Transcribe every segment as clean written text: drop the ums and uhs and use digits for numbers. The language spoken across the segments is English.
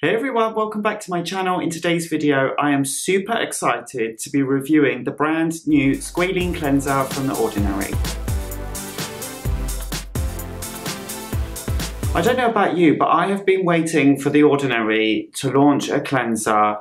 Hey everyone, welcome back to my channel. In today's video, I am super excited to be reviewing the brand new Squalane cleanser from The Ordinary. I don't know about you, but I have been waiting for The Ordinary to launch a cleanser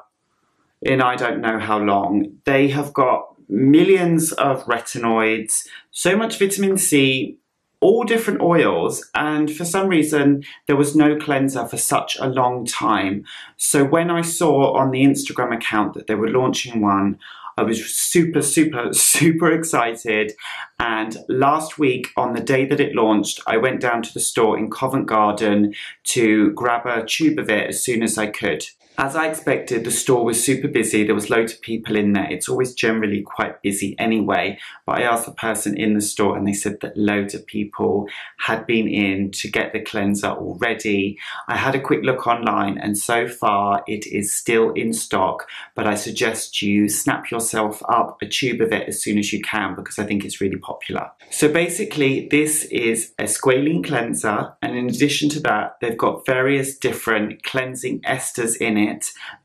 in I don't know how long. They have got millions of retinoids, so much vitamin C, all different oils, and for some reason there was no cleanser for such a long time. So when I saw on the Instagram account that they were launching one, I was super excited. And last week, on the day that it launched, I went down to the store in Covent Garden to grab a tube of it as soon as I could. As I expected, the store was super busy. There was loads of people in there. It's always generally quite busy anyway. But I asked the person in the store and they said that loads of people had been in to get the cleanser already. I had a quick look online and so far it is still in stock, but I suggest you snap yourself up a tube of it as soon as you can because I think it's really popular. So basically this is a squalane cleanser, and in addition to that they've got various different cleansing esters in it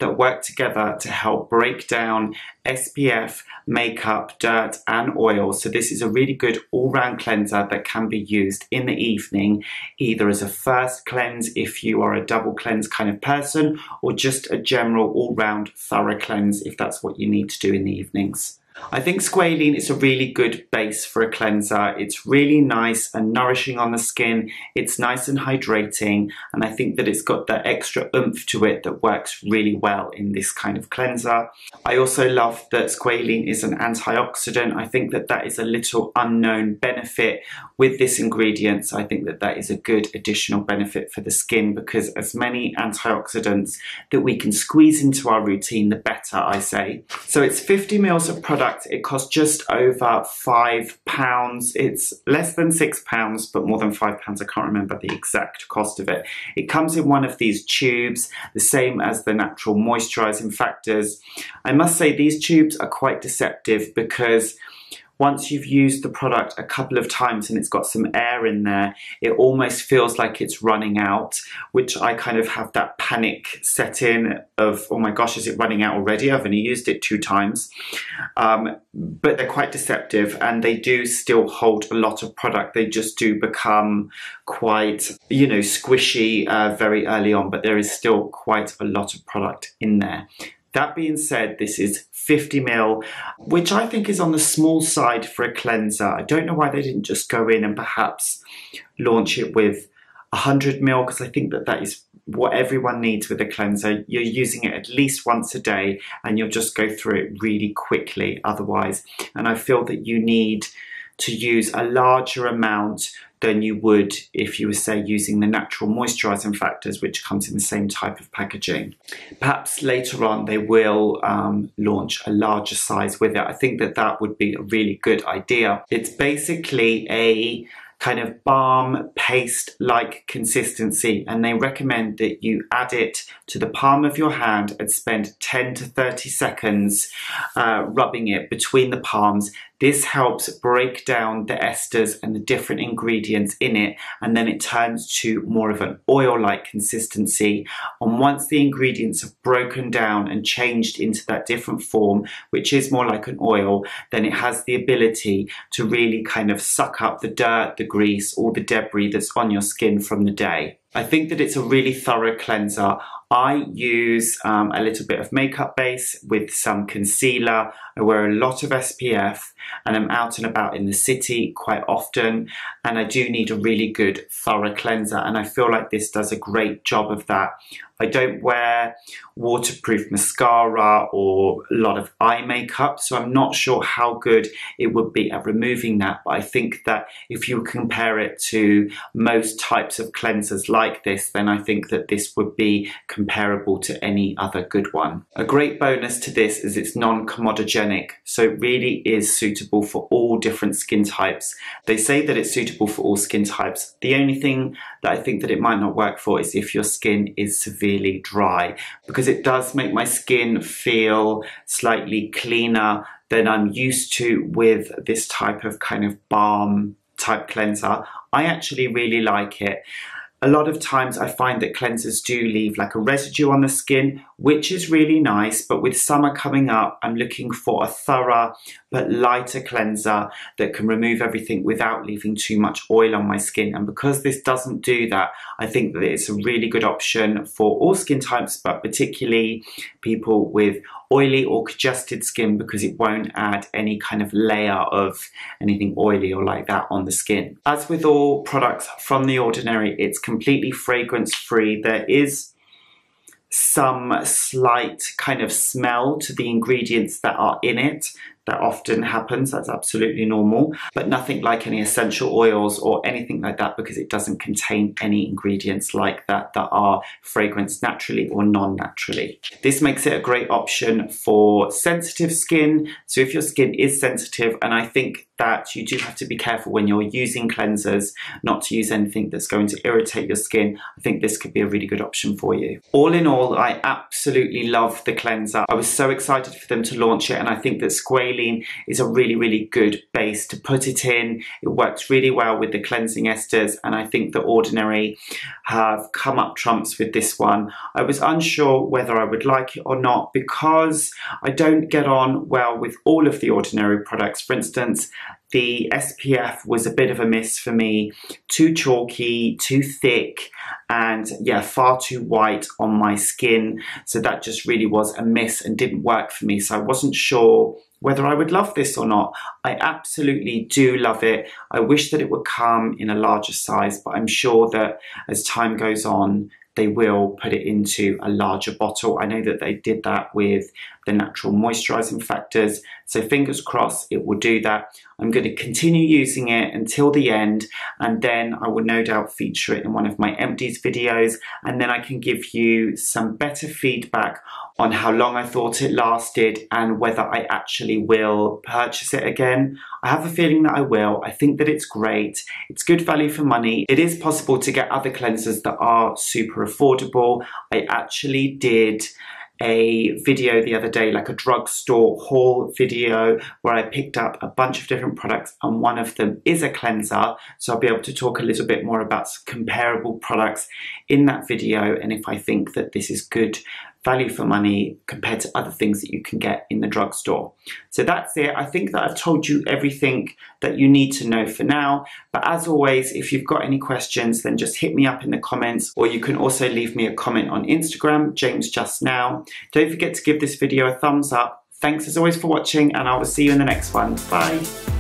that work together to help break down SPF, makeup, dirt and oil. So this is a really good all-round cleanser that can be used in the evening, either as a first cleanse if you are a double cleanse kind of person, or just a general all-round thorough cleanse if that's what you need to do in the evenings. I think squalane is a really good base for a cleanser. It's really nice and nourishing on the skin. It's nice and hydrating, and I think that it's got that extra oomph to it that works really well in this kind of cleanser. I also love that squalane is an antioxidant. I think that that is a little unknown benefit with this ingredient. So I think that that is a good additional benefit for the skin, because as many antioxidants that we can squeeze into our routine, the better, I say. So it's 50 mils of product. It costs just over £5. It's less than £6, but more than £5. I can't remember the exact cost of it. It comes in one of these tubes, the same as the natural moisturising factors. I must say these tubes are quite deceptive because once you've used the product a couple of times and it's got some air in there, it almost feels like it's running out, which I kind of have that panic set in of, oh my gosh, is it running out already? I've only used it 2 times. But they're quite deceptive and they do still hold a lot of product. They just do become quite, you know, squishy very early on, but there is still quite a lot of product in there. That being said, this is 50 ml, which I think is on the small side for a cleanser. I don't know why they didn't just go in and perhaps launch it with 100 ml, because I think that that is what everyone needs with a cleanser. You're using it at least once a day and you'll just go through it really quickly otherwise. And I feel that you need to use a larger amount than you would if you were, say, using the natural moisturising factors, which comes in the same type of packaging. Perhaps later on they will launch a larger size with it. I think that that would be a really good idea. It's basically a kind of balm paste-like consistency, and they recommend that you add it to the palm of your hand and spend 10 to 30 seconds rubbing it between the palms. This helps break down the esters and the different ingredients in it, and then it turns to more of an oil-like consistency. And once the ingredients have broken down and changed into that different form, which is more like an oil, then it has the ability to really kind of suck up the dirt, the grease, all the debris that's on your skin from the day. I think that it's a really thorough cleanser. I use a little bit of makeup base with some concealer. I wear a lot of SPF and I'm out and about in the city quite often, and I do need a really good thorough cleanser, and I feel like this does a great job of that. I don't wear waterproof mascara or a lot of eye makeup, so I'm not sure how good it would be at removing that, but I think that if you compare it to most types of cleansers like this, then I think that this would be comparable to any other good one. A great bonus to this is it's non-comedogenic, so it really is suitable for all different skin types. They say that it's suitable for all skin types. The only thing that I think that it might not work for is if your skin is severely dry, because it does make my skin feel slightly cleaner than I'm used to with this type of kind of balm type cleanser. I actually really like it. A lot of times I find that cleansers do leave like a residue on the skin, which is really nice, but with summer coming up, I'm looking for a thorough but lighter cleanser that can remove everything without leaving too much oil on my skin. And because this doesn't do that, I think that it's a really good option for all skin types, but particularly people with oily or congested skin, because it won't add any kind of layer of anything oily or like that on the skin. As with all products from The Ordinary, it's completely fragrance free. There is some slight kind of smell to the ingredients that are in it. That often happens, that's absolutely normal, but nothing like any essential oils or anything like that, because it doesn't contain any ingredients like that that are fragranced naturally or non-naturally. This makes it a great option for sensitive skin. So if your skin is sensitive, and I think that you do have to be careful when you're using cleansers not to use anything that's going to irritate your skin, I think this could be a really good option for you. All in all, I absolutely love the cleanser. I was so excited for them to launch it, and I think that Squalane is a really, really good base to put it in. It works really well with the cleansing esters, and I think The Ordinary have come up trumps with this one. I was unsure whether I would like it or not, because I don't get on well with all of The Ordinary products. For instance, the SPF was a bit of a miss for me. Too chalky, too thick, and yeah, far too white on my skin. So that just really was a miss and didn't work for me. So I wasn't sure whether I would love this or not. I absolutely do love it. I wish that it would come in a larger size, but I'm sure that as time goes on, they will put it into a larger bottle. I know that they did that with the natural moisturizing factors, so fingers crossed it will do that. I'm going to continue using it until the end, and then I will no doubt feature it in one of my empties videos, and then I can give you some better feedback on how long I thought it lasted and whether I actually will purchase it again. I have a feeling that I will. I think that it's great. It's good value for money. It is possible to get other cleansers that are super affordable. I actually did a video the other day, like a drugstore haul video, where I picked up a bunch of different products, and one of them is a cleanser. So I'll be able to talk a little bit more about some comparable products in that video, and if I think that this is good value for money compared to other things that you can get in the drugstore. So that's it. I think that I've told you everything that you need to know for now. But as always, if you've got any questions, then just hit me up in the comments, or you can also leave me a comment on Instagram, James Just Now. Don't forget to give this video a thumbs up. Thanks as always for watching, and I will see you in the next one. Bye.